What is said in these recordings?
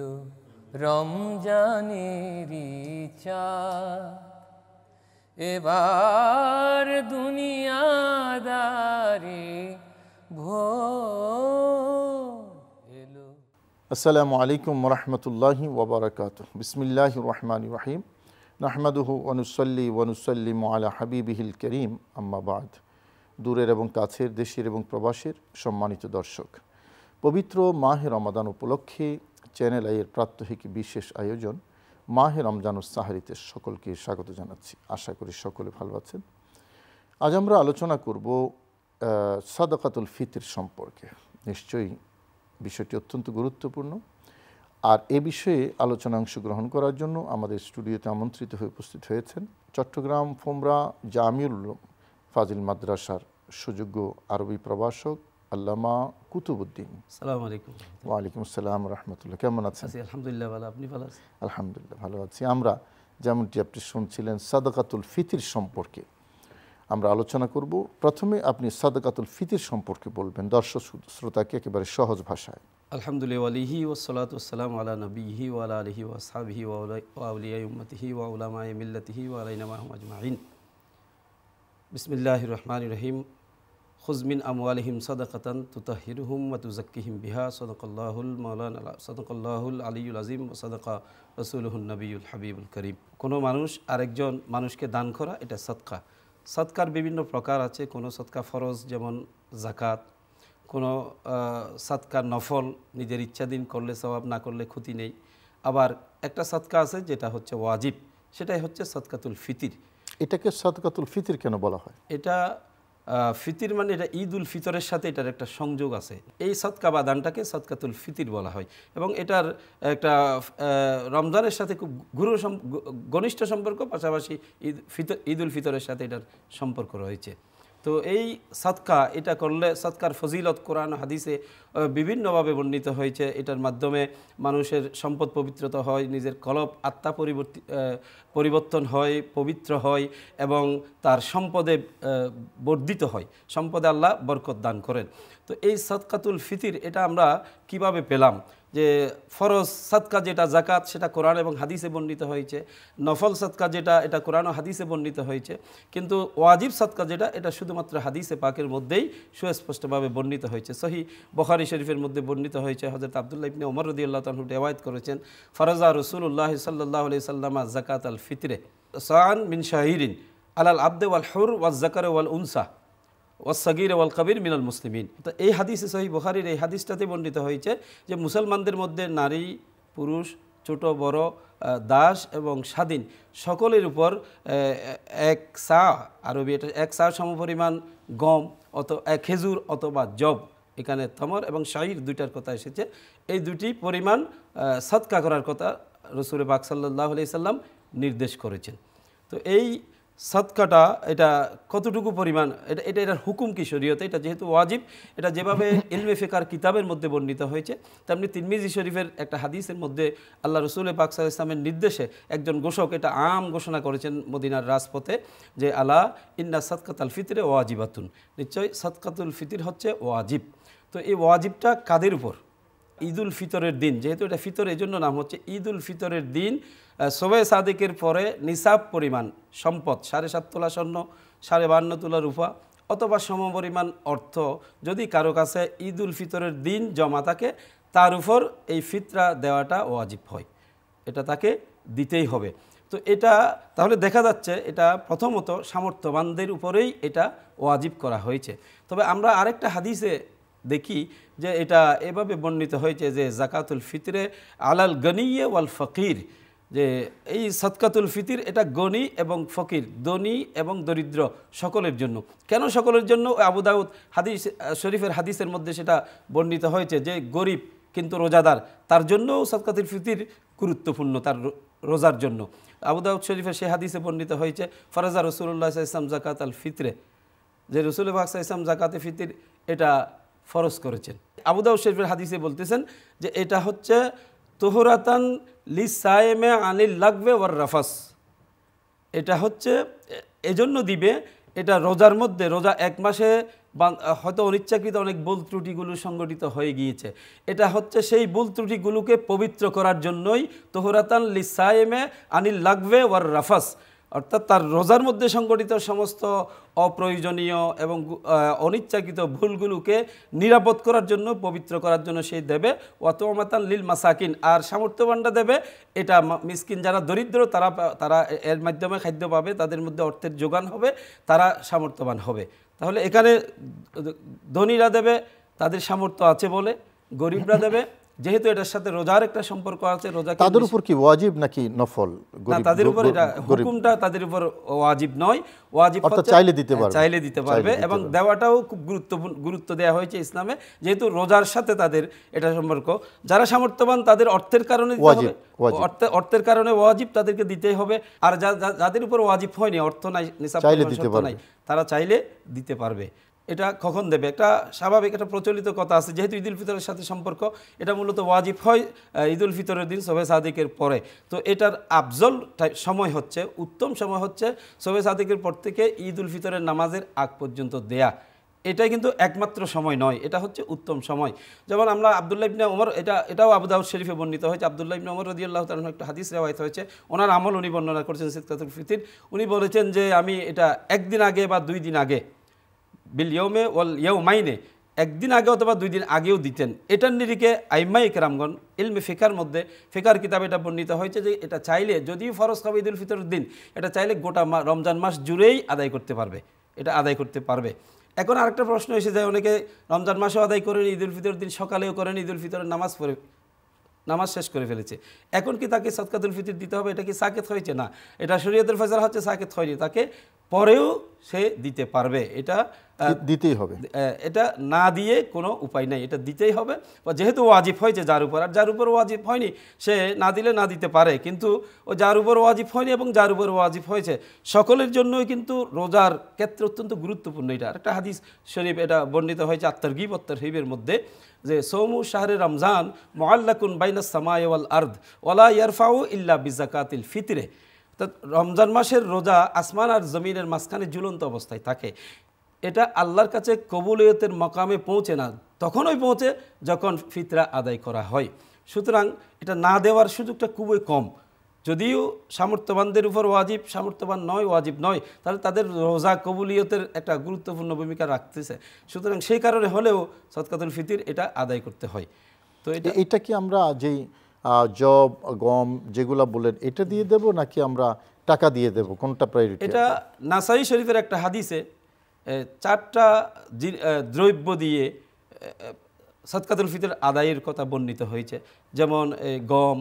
এলো রমজানেরই চাঁদ, এবার দুনিয়াদারি ভোর এলো। আসসালামু আলাইকুম ওরহমতুল্লাহি ওবরাকাতুহ। বিসমিল্লাহির রহমানির রহিম। নাহমাদুহু ওয়া নুসাল্লি ওয়া নুসাল্লিমু আলা হাবিবিহিল করিম, আম্মা বাদ। দূরের এবং কাছের, দেশের এবং প্রবাসের সম্মানিত দর্শক, পবিত্র মাহে রমাদান উপলক্ষে চ্যানেল আইয়ের প্রাত্যহিক বিশেষ আয়োজন মাহে রমজানুস সাহারিতে সকলকে স্বাগত জানাচ্ছি। আশা করি সকলে ভালো আছেন। আজ আমরা আলোচনা করব সাদাকাতুল ফিতর সম্পর্কে। নিশ্চয়ই বিষয়টি অত্যন্ত গুরুত্বপূর্ণ। আর এ বিষয়ে আলোচনা অংশগ্রহণ করার জন্য আমাদের স্টুডিওতে আমন্ত্রিত হয়ে উপস্থিত হয়েছেন চট্টগ্রাম ফোমরা জামিউল ফাজিল মাদ্রাসার সুযোগ্য আরবি প্রভাষক আল্লামা কুতুবউদ্দিন। আসসালামু আলাইকুম। ওয়ালাইকুম আসসালাম রহমতুল্লাহ। কেমন আছেন? আলহামদুলিল্লাহ ভালো, আপনি ভালো আছেন? আলহামদুলিল্লাহ ভালো আছি। আমরা যেমনটি আপনি শুনছিলেন সাদাকাতুল ফিতর সম্পর্কে আমরা আলোচনা করব। প্রথমে আপনি সাদাকাতুল ফিতর সম্পর্কে বলবেন দর্শক শ্রোতাকে একেবারে সহজ ভাষায়। আলহামদুলিল্লাহ ওয়ালিহি ওয়াসসালাতু ওয়াসসালামু আলা নবিহি ওয়া আলা আলিহি ওয়া আসহাবিহি ওয়া আউলিয়াই উম্মতিহি ওয়া উলামাই মিল্লাতিহি ওয়া আলাইনা মাহুম আজমাইন। বিসমিল্লাহির রহমানির রহিম। খুয মিন আমওয়ালিহিম সাদাকাতান তুতাহহিরুহুম ওয়া তুযাক্কিহিম বিহা। সাদাকাল্লাহুল আলিয়্যুল আযীম ওয়া সাদাকা রাসূলুহুন নবিয়্যুল হাবিবুল করিম। কোনো মানুষ আরেকজন মানুষকে দান করা, এটা সাদকা। সাদকার বিভিন্ন প্রকার আছে। কোনো সাদকা ফরজ, যেমন যাকাত। কোনো সাদকা নফল, নিজের ইচ্ছাধীন করলে সওয়াব, না করলে ক্ষতি নেই। আবার একটা সাদকা আছে যেটা হচ্ছে ওয়াজিব, সেটাই হচ্ছে সাদকাতুল ফিতর। এটাকে সাদাকাতুল ফিতর কেন বলা হয়? এটা ফিতর মানে এটা ঈদ উল ফিতরের সাথে এটার একটা সংযোগ আছে। এই সাদকা বা দানটাকে সাদকাতুল ফিতর বলা হয় এবং এটার একটা রমজানের সাথে খুব ঘনিষ্ঠ সম্পর্ক, পাশাপাশি ঈদ উল ফিতরের সাথে এটার সম্পর্ক রয়েছে। তো এই সাদকা, এটা করলে সাদকার ফজিলত কোরআন হাদিসে বিভিন্নভাবে বর্ণিত হয়েছে। এটার মাধ্যমে মানুষের সম্পদ পবিত্রতা হয়, নিজের কলব আত্মা পরিবর্তন হয়, পবিত্র হয় এবং তার সম্পদে বর্ধিত হয়। সম্পদে আল্লাহ বরকত দান করেন। তো এই সাদকাতুল ফিতর এটা আমরা কিভাবে পেলাম? যে ফরজ সাদকা যেটা যাকাত, সেটা কোরআন এবং হাদিসে বর্ণিত হয়েছে। নফল সাদকা যেটা, এটা কোরআন ও হাদিসে বর্ণিত হয়েছে। কিন্তু ওয়াজিব সাদকা যেটা, এটা শুধুমাত্র হাদিসে পাকের মধ্যেই সুস্পষ্টভাবে বর্ণিত হয়েছে। সহিহ বুখারী শরীফের মধ্যে বর্ণিত হয়েছে। হযরত আব্দুল্লাহ ইবনে ওমর রাদিয়াল্লাহু তাআলা রিওয়ায়াত করেছেন, ফারাজা রাসূলুল্লাহ সাল্লাল্লাহু আলাইহি ওয়াসাল্লাম যাকাত আল ফিতরে সাআন মিন শাহিরিন আলাল আবদ ওয়াল হুর ওয়াজ যাকার ওয়াল উনসা ওয়াসগীর ওয়াল কবির মিনাল মুসলিমিন। তো এই হাদিসে, সহিহ বুখারীর এই হাদিসটাতে বর্ণিত হয়েছে যে মুসলমানদের মধ্যে নারী, পুরুষ, ছোট বড়, দাস এবং স্বাধীন সকলের উপর এক সা, আরবি এটা এক সা সমপরিমাণ গম এক খেজুর অথবা জব, এখানে তমর এবং শাইর দুইটার কথা এসেছে। এই দুটি পরিমাণ সাদকা করার কথা রাসূল পাক সাল্লাল্লাহু আলাইহি সাল্লাম নির্দেশ করেছেন। তো এই সাদকাটা এটা কতটুকু পরিমাণ, এটার হুকুম কি শরীয়তে? এটা যেহেতু ওয়াজিব, এটা যেভাবে ইলমে ফিকার কিতাবের মধ্যে বর্ণিত হয়েছে, তেমনি তিরমিজি শরীফের একটা হাদিসের মধ্যে আল্লাহ রাসূল পাক সাল্লাল্লাহু আলাইহি ওয়াসাল্লামের নির্দেশে একজন ঘোষক এটা আম ঘোষণা করেছেন মদিনার রাজপথে যে আলা ইন্না সাদকাতুল ফিতরে ওয়াজিবাতুন, নিশ্চয় সাদকাতুল ফিতর হচ্ছে ওয়াজিব। তো এই ওয়াজিবটা কাদের উপর? ঈদ উল ফিতরের দিন, যেহেতু এটা ফিতর এই জন্য নাম হচ্ছে, ঈদ উল ফিতরের দিন শবে সাদিকের পরে নিসাব পরিমাণ সম্পদ, 7.5 তোলা স্বর্ণ, 52.5 তোলা রূপা অথবা সমপরিমাণ অর্থ যদি কারো কাছে ঈদ উল ফিতরের দিন জমা থাকে, তার উপর এই ফিতরা দেওয়াটা ওয়াজিব হয়, এটা তাকে দিতেই হবে। তো এটা তাহলে দেখা যাচ্ছে এটা প্রথমত সামর্থ্যবানদের উপরেই এটা ওয়াজিব করা হয়েছে। তবে আমরা আরেকটা হাদিসে দেখি যে এটা এভাবে বর্ণিত হয়েছে যে যাকাতুল ফিতরে আলাল গনিয়ে ওয়াল ফকির, যে এই সাদকাতুল ফিতর এটা গনি এবং ফকির, ধনী এবং দরিদ্র সকলের জন্য। কেন সকলের জন্য? আবু দাউদ হাদিস শরীফের হাদিসের মধ্যে সেটা বর্ণিত হয়েছে যে গরিব কিন্তু রোজাদার, তার জন্যও সাদকাতুল ফিতর গুরুত্বপূর্ণ, তার রোজার জন্য। আবু দাউদ শরীফের সেই হাদিসে বর্ণিত হয়েছে ফারাজা রাসূলুল্লাহ সাল্লাল্লাহু আলাইহি ওয়াসাল্লাম যাকাত আল ফিতরে, যে রাসূল পাক সাল্লাল্লাহু আলাইহি ওয়াসাল্লাম যাকাতে ফিতর এটা ফরজ করেছেন। আবু দাউদ শরীফের হাদিসে বলতেছেন যে এটা হচ্ছে তুহরাতান লিসায়েমে আনিল লাগবে ওয়ার রাফাস, এটা হচ্ছে এজন্য দিবে এটা রোজার মধ্যে, রোজা এক মাসে হয়তো অনিচ্ছাকৃত অনেক ভুল ত্রুটিগুলো সংগঠিত হয়ে গিয়েছে, এটা হচ্ছে সেই ভুল ত্রুটিগুলোকে পবিত্র করার জন্যই তহরাতান লিসায়েমে আনিল লাগবে ওয়ার রাফাস, অর্থাৎ তার রোজার মধ্যে সংগঠিত সমস্ত অপ্রয়োজনীয় এবং অনিচ্ছাকৃত ভুলগুলোকে নিরাপদ করার জন্য, পবিত্র করার জন্য সেই দেবে। ওয়াতমাতান লিল মাসাকিন, আর সামর্থ্যবানরা দেবে এটা মিসকিন যারা দরিদ্র তারা তারা এর মাধ্যমে খাদ্য পাবে, তাদের মধ্যে অর্থের যোগান হবে, তারা সামর্থ্যবান হবে। তাহলে এখানে ধনীরা দেবে তাদের সামর্থ্য আছে বলে, গরিবরা দেবে যেহেতু এটার সাথে রোজার একটা সম্পর্ক আছে, রোজা তাদের উপর কি ওয়াজিব নাকি নফল? না, তাদের উপর এটা হুকুমটা তাদের উপর ওয়াজিব নয়, ওয়াজিব হচ্ছে চাইলে দিতে পারবে, চাইলে দিতে পারবে, এবং দেওয়াটাও খুব গুরুত্ব দেওয়া হয়েছে ইসলামে, যেহেতু রোজার সাথে তাদের এটা সম্পর্ক। যারা সামর্থ্যবান তাদের অর্থের কারণে দিতে হবে, অর্থের কারণে ওয়াজিব তাদেরকে দিতেই হবে। আর যাদের উপর ওয়াজিব হয়নি, অর্থ নাই, নিসাব নাই, তারা চাইলে দিতে পারবে। এটা কখন দেবে? একটা স্বাভাবিক একটা প্রচলিত কথা আছে, যেহেতু ঈদুল ফিতরের সাথে সম্পর্ক, এটা মূলত ওয়াজিব হয় ঈদুল ফিতরের দিন শবে সাদিকের পরে। তো এটার আফজল সময় হচ্ছে, উত্তম সময় হচ্ছে শবে সাদিকের পর থেকে ঈদুল ফিতরের নামাজের আগ পর্যন্ত দেয়া। এটাই কিন্তু একমাত্র সময় নয়, এটা হচ্ছে উত্তম সময়। যেমন আমরা আব্দুল্লাহ ইবনে ওমর, এটাও আবু দাউদ শরীফে বর্ণিত হয়েছে, আব্দুল্লাহ ইবনে ওমর রাদিয়াল্লাহু তাআলা একটা হাদিস রিওয়ায়াত হয়েছে, ওনার আমল উনি বর্ণনা করেছেন সিদকাতুল ফিতর। উনি বলেছেন যে আমি এটা একদিন আগে বা 2 দিন আগে, বিল ইয়ৌমে ওয়াল ইয়ৌমাইনে, একদিন আগে অথবা 2 দিন আগেও দিতেন। এটার নিরিখে আইম্মায়ে কেরামগণ ইলমে ফিকার মধ্যে, ফিকার কিতাবে এটা বর্ণিত হয়েছে যে এটা চাইলে, যদিও ফরজ হবে ঈদুল ফিতরের দিন, এটা চাইলে গোটা রমজান মাস জুড়েই আদায় করতে পারবে, এটা আদায় করতে পারবে। এখন আরেকটা প্রশ্ন এসে যায়, অনেকে রমজান মাসেও আদায় করেন, ঈদুল ফিতরের দিন সকালেও করেন, ঈদুল ফিতরের নামাজ শেষ করে ফেলেছে, এখন কি তাকে সদকাতুল ফিতর দিতে হবে? এটা কি সাকেত হয়েছে? না, এটা শরীয়তের ফয়সালা হচ্ছে সাকেত হয়নি, তাকে পরেও সে দিতে পারবে, এটা দিতেই হবে, এটা না দিয়ে কোনো উপায় নাই, এটা দিতেই হবে। যেহেতু ওয়াজিব হয়েছে যার উপর, আর যার উপর ওয়াজিব হয়নি সে না দিলে না দিতে পারে, কিন্তু ও যার উপর ওয়াজিব হয়নি এবং যার উপর ওয়াজিব হয়েছে সকলের জন্যই কিন্তু রোজার ক্ষেত্রে অত্যন্ত গুরুত্বপূর্ণ। এটা একটা হাদিস শরীফ এটা বর্ণিত হয়েছে আত-তারগীব ওয়াত-তারহীবের মধ্যে, যে সৌমু শাহরে রমজান মুআল্লাকুন বাইনাস সামাই ওয়াল আরদ ওয়ালা ইয়ারফাউ ইল্লা বিযাকাতিল ফিতরে। রমজান মাসের রোজা আসমান আর জমিনের মাঝখানে ঝুলন্ত অবস্থায় থাকে, এটা আল্লাহর কাছে কবুলিয়তের মকামে পৌঁছে না, তখনই পৌঁছে যখন ফিতরা আদায় করা হয়। সুতরাং এটা না দেওয়ার সুযোগটা খুবই কম, যদিও সামর্থ্যবানদের উপর ওয়াজিব, সামর্থ্যবান নয় ওয়াজিব নয়, তাহলে তাদের রোজা কবুলিয়তের একটা গুরুত্বপূর্ণ ভূমিকা রাখতেছে। সুতরাং সেই কারণে হলেও সদকাতুল ফিতর এটা আদায় করতে হয়। তো এটা কি আমরা যেই জব গম যেগুলা বলেন এটা দিয়ে দেব নাকি আমরা টাকা দিয়ে দেব, কোনটা প্রায়োরিটি? এটা নাসাই শরীফের একটা হাদিসে 4টা দ্রব্য দিয়ে সদকাতুল ফিতর আদায়ের কথা বর্ণিত হয়েছে, যেমন গম,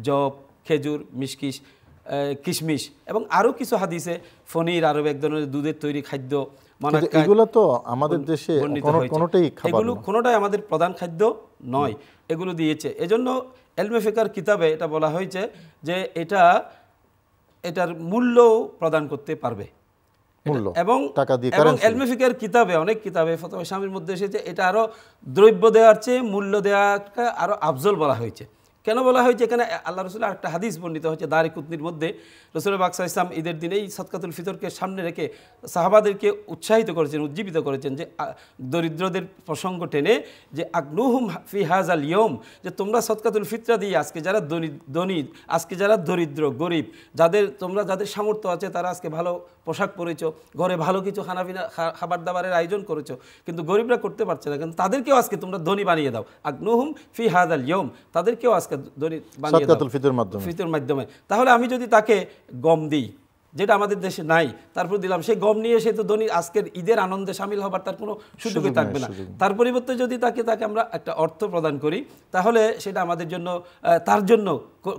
জব, খেজুর, কিশমিশ, এবং আরও কিছু হাদিসে ফনির, আরও এক ধরনের দুধের তৈরি খাদ্য, এগুলো তো আমাদের দেশে কোনোটাই আমাদের প্রধান খাদ্য নয়, এগুলো দিয়েছে। এজন্য ইলমে ফিকার কিতাবে এটা বলা হয়েছে যে এটার মূল্য প্রদান করতে পারবে, এবং ইলমে ফিকার কিতাবে, অনেক কিতাবে ফতোয়া শামির মধ্যে এসেছে এটা আরো দ্রব্য দেওয়ার চেয়ে মূল্য দেওয়াটা আরো আফজল বলা হয়েছে। কেন বলা হয়েছে? এখানে আল্লাহ রসুলের আরেকটা হাদিস বর্ণিত হয়েছে দারি কুতনির মধ্যে, রসুল পাক সাল্লাল্লাহু আলাইহি ওয়াসাল্লাম ঈদের দিন এই সদকাতুল ফিতরকে সামনে রেখে সাহাবাদেরকে উৎসাহিত করেছেন, উজ্জীবিত করেছেন, যে দরিদ্রদের প্রসঙ্গ টেনে, যে আগনুহুম ফি হাযাল ইয়ৌম, যে তোমরা সদকাতুল ফিতরা দিয়ে আজকে যারা ধনী, আজকে যারা দরিদ্র গরিব, যাদের সামর্থ্য আছে তারা আজকে ভালো পোশাক পরেছো, ঘরে ভালো কিছু খাবার দাবারের আয়োজন করেছো, কিন্তু গরিবরা করতে পারছে না, কিন্তু তাদেরকেও আজকে তোমরা ধনী বানিয়ে দাও। আগনুহুম ফি হাযাল ইয়ৌম, তাদেরকেও আজকে ধনী বানিয়ে দাও ফিতর মাধ্যমে। তাহলে আমি যদি তাকে গম দিই, যেটা আমাদের দেশে নাই, তারপর দিলাম, সেই গম নিয়ে সে তো ধনী, আজকের ঈদের আনন্দে সামিল হবার তার কোনো সুযোগই থাকবে না। তার পরিবর্তে যদি তাকে আমরা একটা অর্থ প্রদান করি, তাহলে সেটা আমাদের জন্য, তার জন্য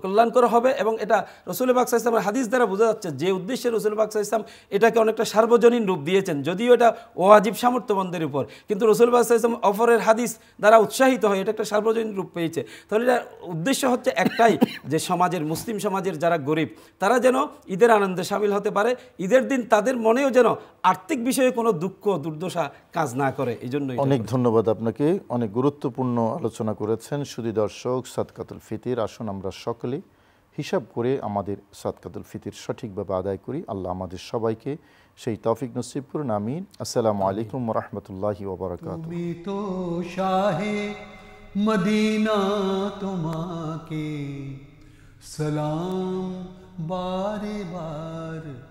কল্যাণকর হবে। এবং এটা রসুল পাক সাল্লাল্লাহু আলাইহি ওয়াসাল্লামের হাদিস দ্বারা বোঝা যাচ্ছে যে উদ্দেশ্যে রসুল পাক সাল্লাল্লাহু আলাইহি ওয়াসাল্লাম এটাকে অনেকটা সার্বজনীন রূপ দিয়েছেন, যদিও এটা ওয়াজিব সামর্থ্যবানদের উপর, কিন্তু রসুল পাক সাল্লাল্লাহু আলাইহি ওয়াসাল্লাম অফরের হাদিস দ্বারা উৎসাহিত হয়ে এটা একটা সার্বজনীন রূপ পেয়েছে। তাহলে এটা উদ্দেশ্য হচ্ছে একটাই, যে সমাজের, মুসলিম সমাজের যারা গরিব তারা যেন ঈদের আনন্দে সামিল হতে পারে, ঈদের দিন তাদের মনেও যেন আর্থিক বিষয়ে কোনো দুঃখ দুর্দশা কাজ না করে। এই জন্য অনেক ধন্যবাদ আপনাকে, অনেক গুরুত্বপূর্ণ আলোচনা করেছেন। সুধী দর্শক, সদকাতুল ফিতর আসুন আমরা সকলেই হিসাব করে আমাদের সাদকাতুল ফিতির সঠিকভাবে আদায় করি। আল্লাহ আমাদের সবাইকে সেই তৌফিক নসিব করুন, আমিন। আসসালামু আলাইকুম ওয়া রাহমাতুল্লাহি ওয়া বারাকাতুহু। তুমি তো শাহে মদিনা, তোমাকে সালাম বারে বারে।